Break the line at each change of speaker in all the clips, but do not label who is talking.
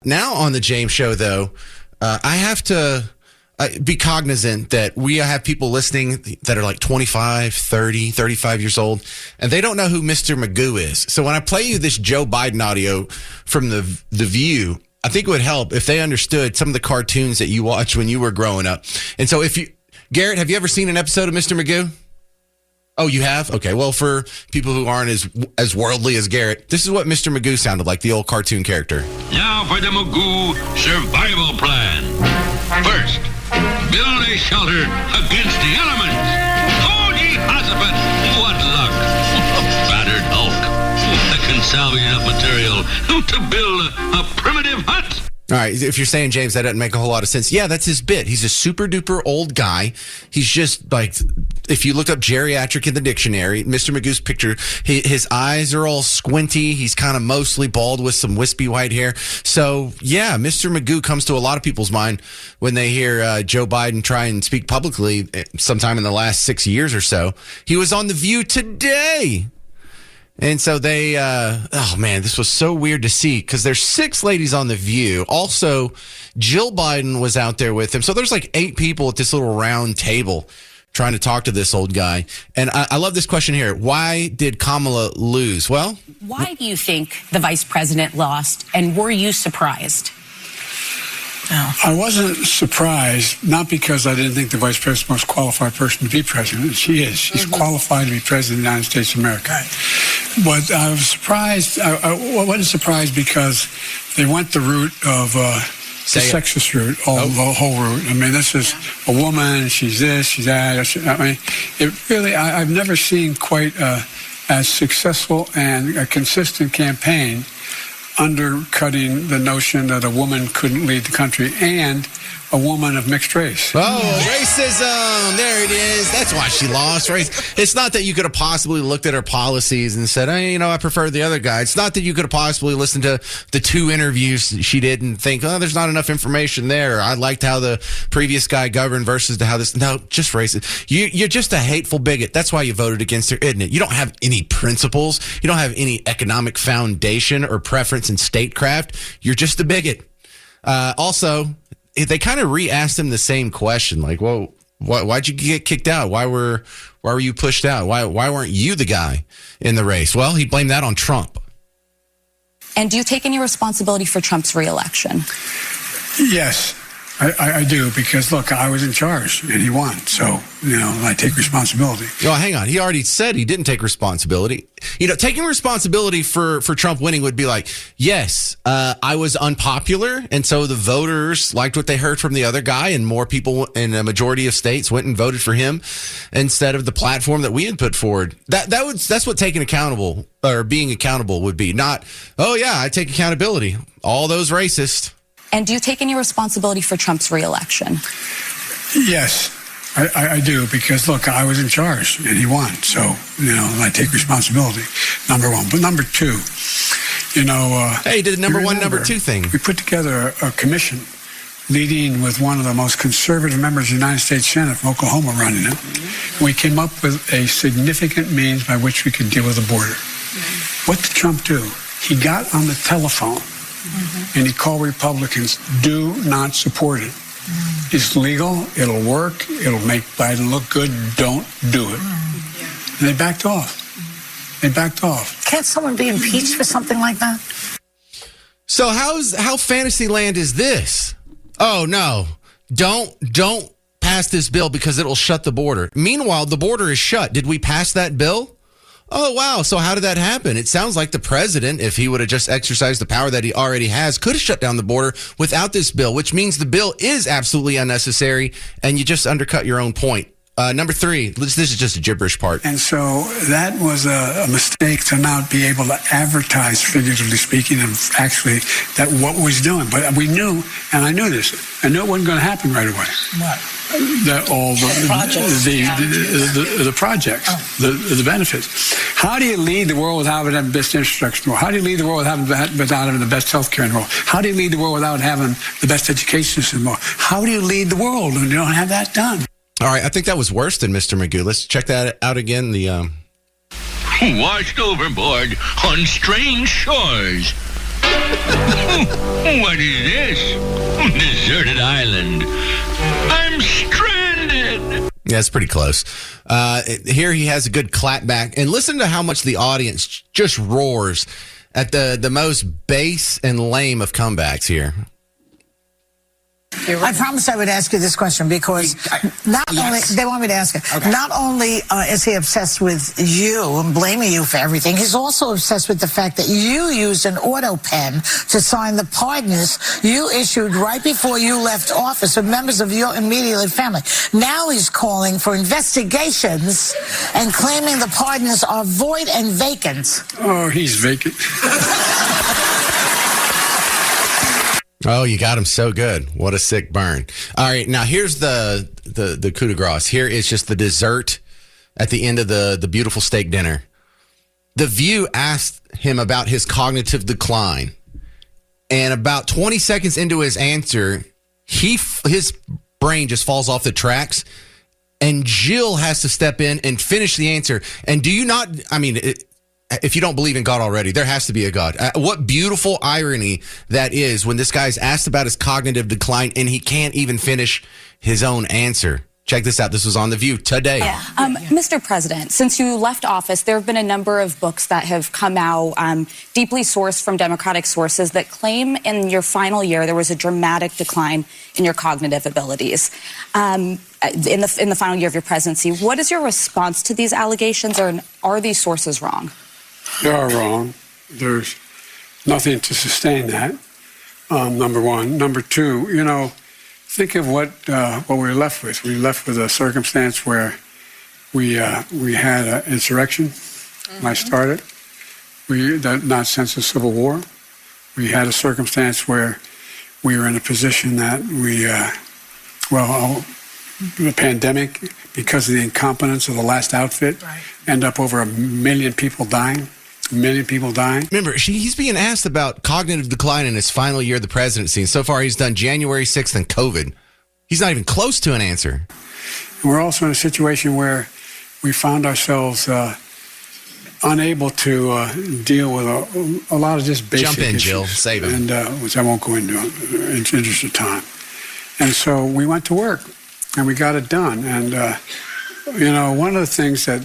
Now on the James Show, though, I have to be cognizant that we have people listening that are like 25, 30, 35 years old, and they don't know who Mr. Magoo is. So when I play you this Joe Biden audio from the View, I think it would help if they understood some of the cartoons that you watched when you were growing up. And so Garrett, have you ever seen an episode of Mr. Magoo? Oh, you have? Okay. Well, for people who aren't as worldly as Garrett, this is what Mr. Magoo sounded like, the old cartoon character.
Now for the Magoo survival plan. First, build a shelter against the elements. Oh, ye Ossipet, what luck. A battered Hulk that can salvage enough material to build a primitive hut.
All right, if you're saying, James, that doesn't make a whole lot of sense. Yeah, that's his bit. He's a super duper old guy. He's just like, if you look up geriatric in the dictionary, Mr. Magoo's picture, his eyes are all squinty. He's kind of mostly bald with some wispy white hair. So, yeah, Mr. Magoo comes to a lot of people's mind when they hear Joe Biden try and speak publicly sometime in the last 6 years or so. He was on The View today. And so they, oh man, this was so weird to see because there's 6 ladies on The View. Also, Jill Biden was out there with him. So there's like 8 people at this little round table trying to talk to this old guy. And I love this question here. Why did Kamala lose? Well,
why do you think the vice president lost? And were you surprised?
No. I wasn't surprised, not because I didn't think the vice president was the most qualified person to be president. She is. She's qualified to be president of the United States of America. Right. But I was surprised. I wasn't surprised because they went the route of the sexist route, the whole route. I mean, this is a woman. She's this, she's that. I mean, it really, I've never seen quite as successful and a consistent campaign undercutting the notion that a woman couldn't lead the country and a woman of mixed race.
Oh, racism. There it is. That's why she lost, right? It's not that you could have possibly looked at her policies and said, hey, I prefer the other guy. It's not that you could have possibly listened to the 2 interviews she did and think, oh, there's not enough information there. I liked how the previous guy governed versus how this. No, just racist. You're just a hateful bigot. That's why you voted against her, isn't it? You don't have any principles. You don't have any economic foundation or preference in statecraft. You're just a bigot. Also, they kind of re-asked him the same question, like, "Well, why'd you get kicked out? Why were you pushed out? Why weren't you the guy in the race?" Well, he blamed that on Trump.
And do you take any responsibility for Trump's reelection?
Yes, I do, because look, I was in charge and he won, so I take responsibility.
Oh, hang on, he already said he didn't take responsibility. Taking responsibility for Trump winning would be like, yes, I was unpopular, and so the voters liked what they heard from the other guy, and more people in a majority of states went and voted for him instead of the platform that we had put forward. That's what taking accountable or being accountable would be. Not, oh yeah, I take accountability. All those racist.
And do you take any responsibility for Trump's reelection?
Yes, I do, because look, I was in charge and he won, so I take responsibility. Number one, but number two,
hey, he did the number 1, number 2 thing.
We put together a commission leading with one of the most conservative members of the United States Senate from Oklahoma running it. We came up with a significant means by which we could deal with the border. What did Trump do? He got on the telephone and he called Republicans, do not support it. It's legal, it'll work, it'll make Biden look good, don't do it. And they backed off.
Can't someone be impeached for something like that?
So how Fantasyland is this? Oh no, don't pass this bill because it'll shut the border. Meanwhile, the border is shut. Did we pass that bill? Oh, wow. So how did that happen? It sounds like the president, if he would have just exercised the power that he already has, could have shut down the border without this bill, which means the bill is absolutely unnecessary, and you just undercut your own point. Number 3, this is just a gibberish part.
And so that was a mistake to not be able to advertise, figuratively speaking, and actually that what we was doing. But we knew, and I knew this, I knew it wasn't going to happen right away.
What?
The projects, the benefits. How do you lead the world without having the best infrastructure in the world? How do you lead the world without having the best health care in the world? How do you lead the world without having the best education system in the world? How do you lead the world when you don't have that done?
All right, I think that was worse than Mr. Magoo. Let's check that out again.
Washed overboard on strange shores. What is this? Deserted island. I'm stranded.
Yeah, it's pretty close. Here he has a good clap back. And listen to how much the audience just roars at the most base and lame of comebacks here.
I promised I would ask you this question because only they want me to ask it. Okay. Not only is he obsessed with you and blaming you for everything, he's also obsessed with the fact that you used an auto pen to sign the pardons you issued right before you left office with members of your immediate family. Now he's calling for investigations and claiming the pardons are void and vacant.
Oh, he's vacant.
Oh, you got him so good. What a sick burn. All right, now here's the coup de grace. Here is just the dessert at the end of the beautiful steak dinner. The View asked him about his cognitive decline. And about 20 seconds into his answer, his brain just falls off the tracks. And Jill has to step in and finish the answer. And do you not, if you don't believe in God already, there has to be a God. What beautiful irony that is when this guy's asked about his cognitive decline and he can't even finish his own answer. Check this out. This was on The View today.
Mr. President, since you left office, there have been a number of books that have come out, deeply sourced from Democratic sources, that claim in your final year there was a dramatic decline in your cognitive abilities. In the final year of your presidency, what is your response to these allegations, or are these sources wrong?
They are wrong. There's nothing to sustain that, number one. Number two, think of what we were left with. We were left with a circumstance where we had an insurrection when I started. Not since the Civil War. We had a circumstance where we were in a position that the pandemic, because of the incompetence of the last outfit, end up over 1 million people dying. 1 million people dying.
Remember, he's being asked about cognitive decline in his final year of the presidency. And so far, he's done January 6th and COVID. He's not even close to an answer.
And we're also in a situation where we found ourselves unable to deal with a lot of just basic
Jump in,
issues.
Jill. Save him.
And which I won't go into in interest of time. And so we went to work, and we got it done. And, one of the things that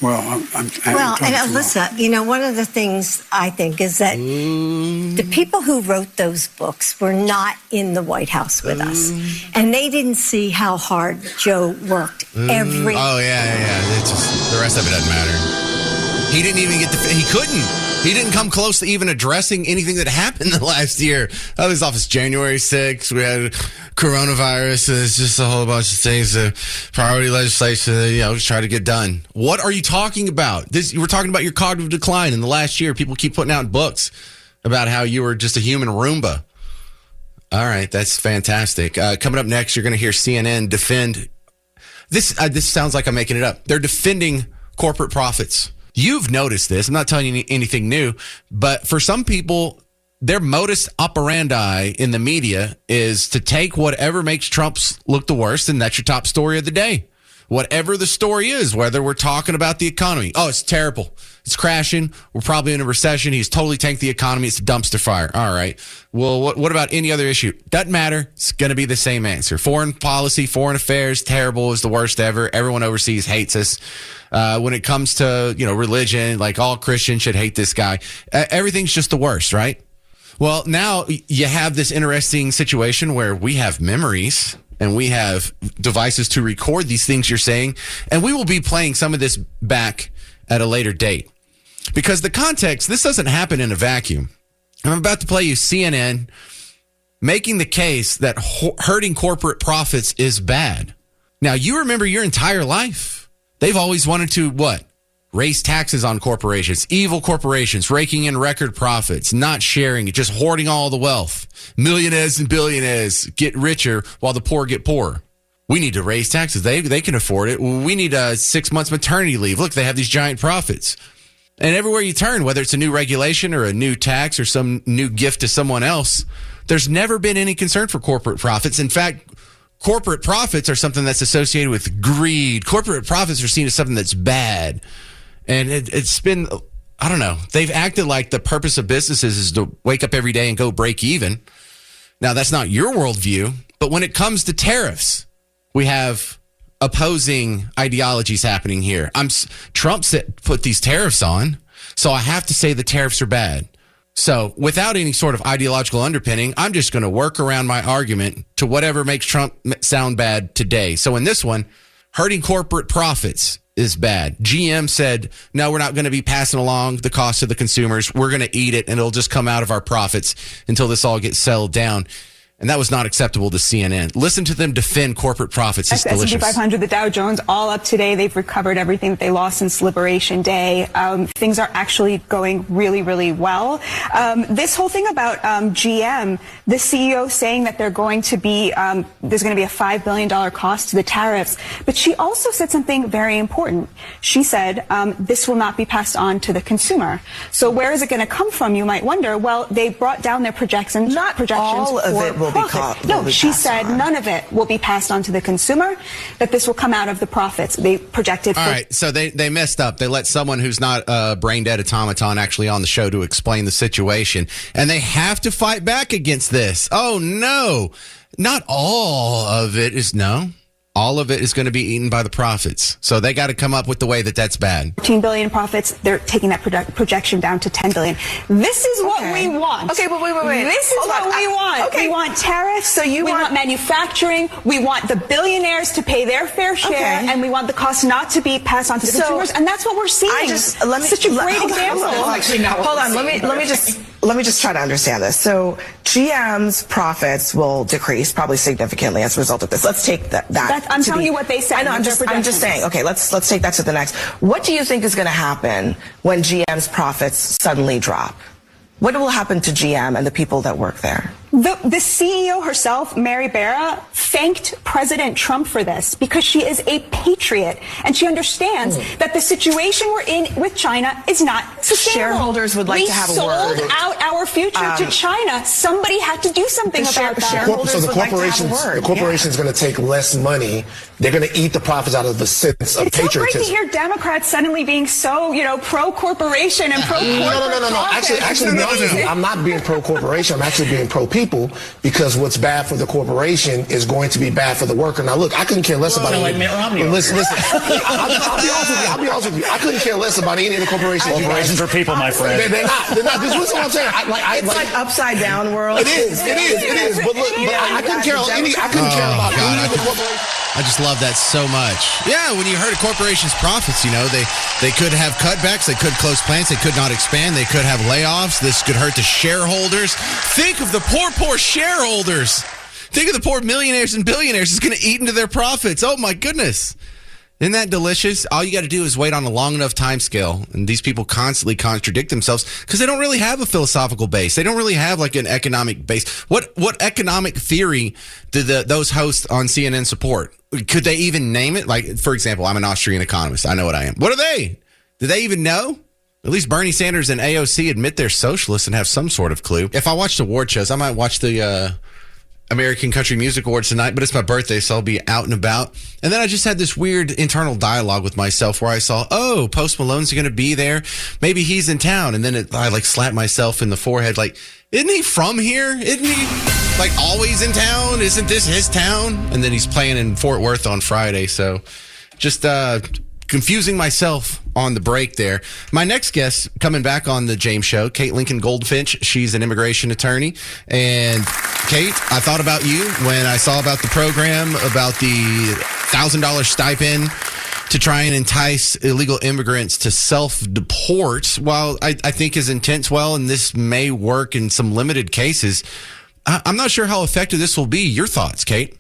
Alyssa, one of the things I think is that the people who wrote those books were not in the White House with us, and they didn't see how hard Joe worked every.
Oh yeah. It's just, the rest of it doesn't matter. He didn't even he couldn't. He didn't come close to even addressing anything that happened the last year. I was office January 6th. We had coronavirus. It's just a whole bunch of things. Priority legislation, just try to get done. What are you talking about? You were talking about your cognitive decline in the last year. People keep putting out books about how you were just a human Roomba. All right, that's fantastic. Coming up next, you're going to hear CNN defend. This sounds like I'm making it up. They're defending corporate profits. You've noticed this. I'm not telling you anything new, but for some people, their modus operandi in the media is to take whatever makes Trump look the worst, and that's your top story of the day. Whatever the story is, whether we're talking about the economy. Oh, it's terrible. It's crashing. We're probably in a recession. He's totally tanked the economy. It's a dumpster fire. All right. Well, what about any other issue? Doesn't matter. It's going to be the same answer. Foreign policy, foreign affairs, terrible, is the worst ever. Everyone overseas hates us. When it comes to, religion, like all Christians should hate this guy. Everything's just the worst, right? Well, now you have this interesting situation where we have memories and we have devices to record these things you're saying. And we will be playing some of this back at a later date. Because the context, this doesn't happen in a vacuum. I'm about to play you CNN making the case that hurting corporate profits is bad. Now, you remember your entire life. They've always wanted to, what? Raise taxes on corporations, evil corporations, raking in record profits, not sharing it, just hoarding all the wealth. Millionaires and billionaires get richer while the poor get poorer. We need to raise taxes. They can afford it. We need a 6 months maternity leave. Look, they have these giant profits. And everywhere you turn, whether it's a new regulation or a new tax or some new gift to someone else, there's never been any concern for corporate profits. In fact, corporate profits are something that's associated with greed. Corporate profits are seen as something that's bad. And it's been I don't know. They've acted like the purpose of businesses is to wake up every day and go break even. Now, that's not your worldview, but when it comes to tariffs, we have opposing ideologies happening here. Trump put these tariffs on, so I have to say the tariffs are bad. So without any sort of ideological underpinning, I'm just going to work around my argument to whatever makes Trump sound bad today. So in this one, hurting corporate profits is bad. GM said, no, we're not going to be passing along the cost to the consumers. We're going to eat it, and it'll just come out of our profits until this all gets settled down. And that was not acceptable to CNN. Listen to them defend corporate profits. It's delicious.
S&P 500, the Dow Jones, all up today. They've recovered everything that they lost since Liberation Day. Things are actually going really, really well. This whole thing about GM, the CEO saying that they're going to be, there's going to be a $5 billion cost to the tariffs. But she also said something very important. She said this will not be passed on to the consumer. So where is it going to come from, you might wonder? Well, they brought down their projections.
Not all of it will be caught.
No, she said none of it will be passed on to the consumer, that this will come out of the profits. They projected.
All right, so they messed up. They let someone who's not a brain-dead automaton actually on the show to explain the situation, and they have to fight back against this. Oh, no. Not all of it is, no. All of it is going to be eaten by the profits. So they got to come up with the way that that's bad.
14 billion profits. They're taking that projection down to 10 billion. This is what we want.
Okay, but wait.
This is what we want.
Okay.
We want tariffs. So we want manufacturing. We want the billionaires to pay their fair share, and we want the cost not to be passed on to the consumers. And that's what we're seeing. Such a great example.
Hold on. Let me just try to understand this. So GM's profits will decrease probably significantly as a result of this. Let's take that.
I'm telling you what they said.
I know. I'm just saying. Okay, let's take that to the next. What do you think is going to happen when GM's profits suddenly drop? What will happen to GM and the people that work there?
The CEO herself, Mary Barra, thanked President Trump for this because she is a patriot and she understands that the situation we're in with China is not sustainable.
Shareholders would like to have a word.
We sold out our future to China. Somebody had to do something about that.
So the corporation is going to take less money. They're going to eat the profits out of the sense of patriotism.
It's so great to hear Democrats suddenly being so, pro-corporation and pro-corporate.
No. Actually, to be honest with you, I'm not being pro-corporation. I'm actually being pro-people, because what's bad for the corporation is going to be bad for the worker. Now, look, I couldn't care less about
like Mitt Romney.
Listen. I'll be honest with you. I couldn't care less about any of the corporations.
Corporations are people, my friend.
They're not. Just listen to what I'm saying.
It's like upside down world.
It is. But look, I couldn't care about any of the corporations.
I just love that so much. Yeah, when you heard of corporations' profits, they could have cutbacks, they could close plants, they could not expand, they could have layoffs. This could hurt the shareholders. Think of the poor shareholders. Think of the poor millionaires and billionaires. It's going to eat into their profits. Oh, my goodness. Isn't that delicious? All you got to do is wait on a long enough time scale. And these people constantly contradict themselves because they don't really have a philosophical base. They don't really have like an economic base. What economic theory did those hosts on CNN support? Could they even name it? Like, for example, I'm an Austrian economist. I know what I am. What are they? Do they even know? At least Bernie Sanders and AOC admit they're socialists and have some sort of clue. If I watched award shows, I might watch the American Country Music Awards tonight, but it's my birthday, so I'll be out and about. And then I just had this weird internal dialogue with myself where I saw, Post Malone's going to be there. Maybe he's in town. And then I slapped myself in the forehead like, isn't he from here? Isn't he always in town? Isn't this his town? And then he's playing in Fort Worth on Friday. So just confusing myself on the break there. My next guest coming back on the James Show, Kate Lincoln Goldfinch. She's an immigration attorney. And Kate, I thought about you when I saw about the program, about the $1,000 stipend to try and entice illegal immigrants to self-deport. While I think his intent's well, and this may work in some limited cases, I'm not sure how effective this will be. Your thoughts, Kate?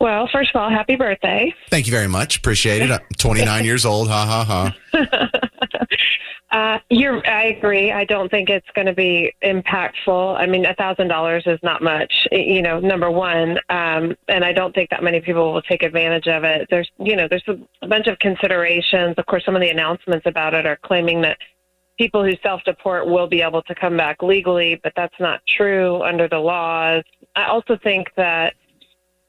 Well, first of all, happy birthday.
Thank you very much. Appreciate it. I'm 29 years old. Ha, ha, ha.
I agree. I don't think it's going to be impactful. I mean, $1,000 is not much, number one. And I don't think that many people will take advantage of it. There's a bunch of considerations. Of course, some of the announcements about it are claiming that people who self-deport will be able to come back legally, but that's not true under the laws. I also think that,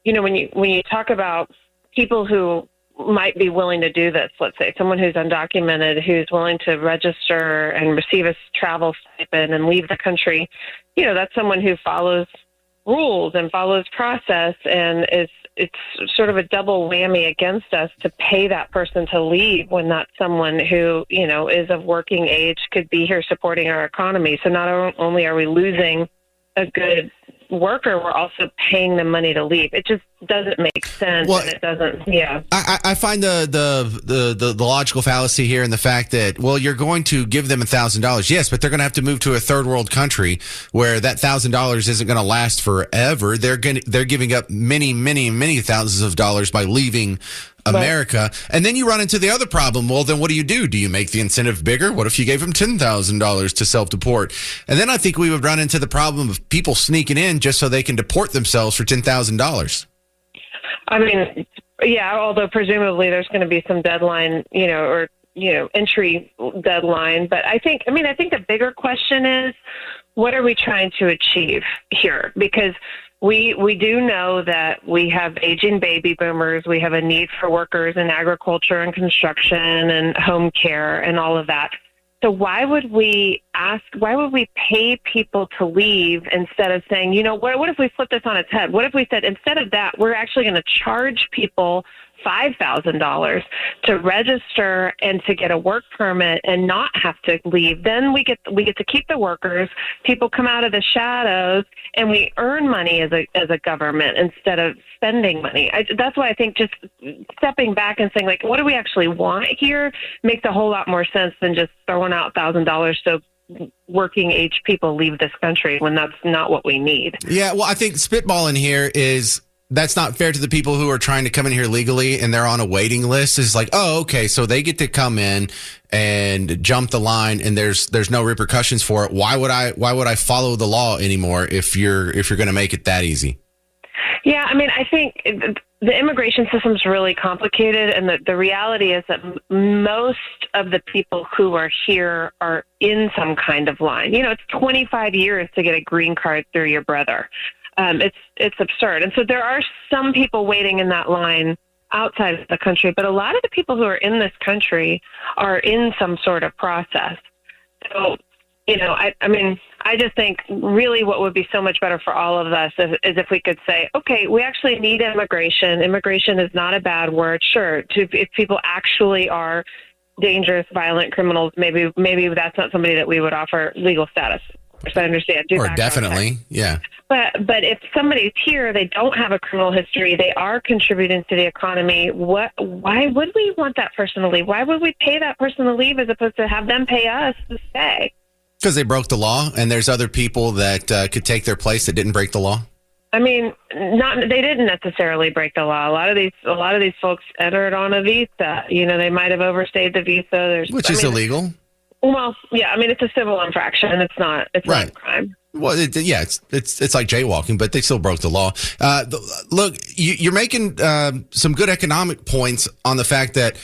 when you talk about people who might be willing to do this, let's say someone who's undocumented, who's willing to register and receive a travel stipend and leave the country, that's someone who follows rules and follows process, and it's sort of a double whammy against us to pay that person to leave when that's someone who, is of working age, could be here supporting our economy. So not only are we losing a good worker, we're also paying them money to leave. It just doesn't make sense.
Well,
and it doesn't. Yeah.
I find the logical fallacy here in the fact that, well, you're going to give them $1,000. Yes, but they're going to have to move to a third world country where that $1,000 isn't going to last forever. They're giving up many, many, many thousands of dollars by leaving America. And then you run into the other problem. Well, then what do? Do you make the incentive bigger? What if you gave them $10,000 to self-deport? And then I think we would run into the problem of people sneaking in just so they can deport themselves for $10,000.
I mean, yeah, although presumably there's going to be some deadline, or entry deadline. But I think the bigger question is, what are we trying to achieve here? Because we do know that we have aging baby boomers. We have a need for workers in agriculture and construction and home care and all of that. So why would we pay people to leave instead of saying, what if we flip this on its head? What if we said, instead of that, we're actually going to charge people $5,000 to register and to get a work permit and not have to leave? Then we get to keep the workers. People come out of the shadows, and we earn money as a government instead of spending money. That's why I think just stepping back and saying, what do we actually want here makes a whole lot more sense than just throwing out $1,000 so working age people leave this country when that's not what we need.
Yeah, well, I think spitballing here is, that's not fair to the people who are trying to come in here legally and they're on a waiting list. It's like, oh, okay, so they get to come in and jump the line and there's no repercussions for it. Why would I follow the law anymore if you're going to make it that easy?
Yeah, I mean, I think the immigration system is really complicated, and the reality is that most of the people who are here are in some kind of line. It's 25 years to get a green card through your brother. It's absurd. And so there are some people waiting in that line outside of the country, but a lot of the people who are in this country are in some sort of process. So, I just think really what would be so much better for all of us is if we could say, okay, we actually need immigration. Immigration is not a bad word. Sure, if people actually are dangerous, violent criminals, maybe that's not somebody that we would offer legal status. I understand.
Or definitely, yeah.
But if somebody's here, they don't have a criminal history, they are contributing to the economy, why would we want that person to leave? Why would we pay that person to leave as opposed to have them pay us to stay?
Because they broke the law, and there's other people that could take their place that didn't break the law.
I mean, they didn't necessarily break the law. A lot of these folks entered on a visa. They might have overstayed the visa.
Which is illegal.
Well, yeah, I mean, it's a civil infraction. It's not a crime.
Well, it's like jaywalking, but they still broke the law. Look, you're making some good economic points on the fact that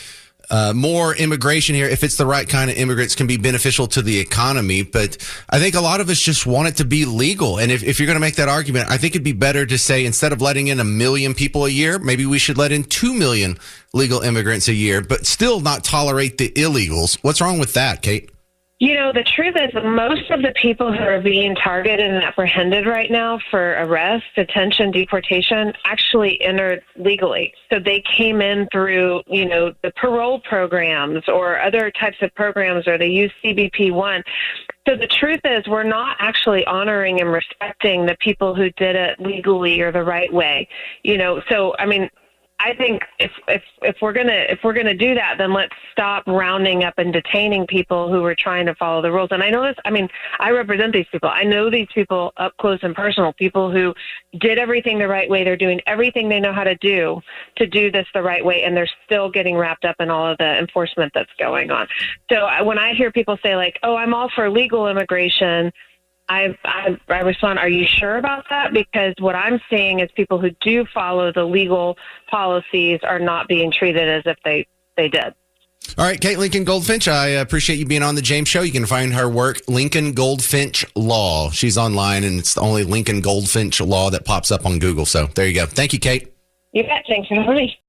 more immigration here, if it's the right kind of immigrants, can be beneficial to the economy. But I think a lot of us just want it to be legal. And if you're going to make that argument, I think it'd be better to say, instead of letting in 1 million people a year, maybe we should let in 2 million legal immigrants a year, but still not tolerate the illegals. What's wrong with that, Kate?
The truth is that most of the people who are being targeted and apprehended right now for arrest, detention, deportation actually entered legally. So they came in through, the parole programs or other types of programs, or they use CBP-1. So the truth is we're not actually honoring and respecting the people who did it legally or the right way. So, I mean, I think if we're gonna do that, then let's stop rounding up and detaining people who are trying to follow the rules. And I know this. I mean, I represent these people. I know these people up close and personal. People who did everything the right way. They're doing everything they know how to do this the right way, and they're still getting wrapped up in all of the enforcement that's going on. So when I hear people say like, "Oh, I'm all for legal immigration," I respond, are you sure about that? Because what I'm seeing is people who do follow the legal policies are not being treated as if they did.
All right, Kate Lincoln Goldfinch, I appreciate you being on the James Show. You can find her work, Lincoln Goldfinch Law. She's online, and it's the only Lincoln Goldfinch Law that pops up on Google. So there you go. Thank you, Kate.
You bet. Thanks for having me.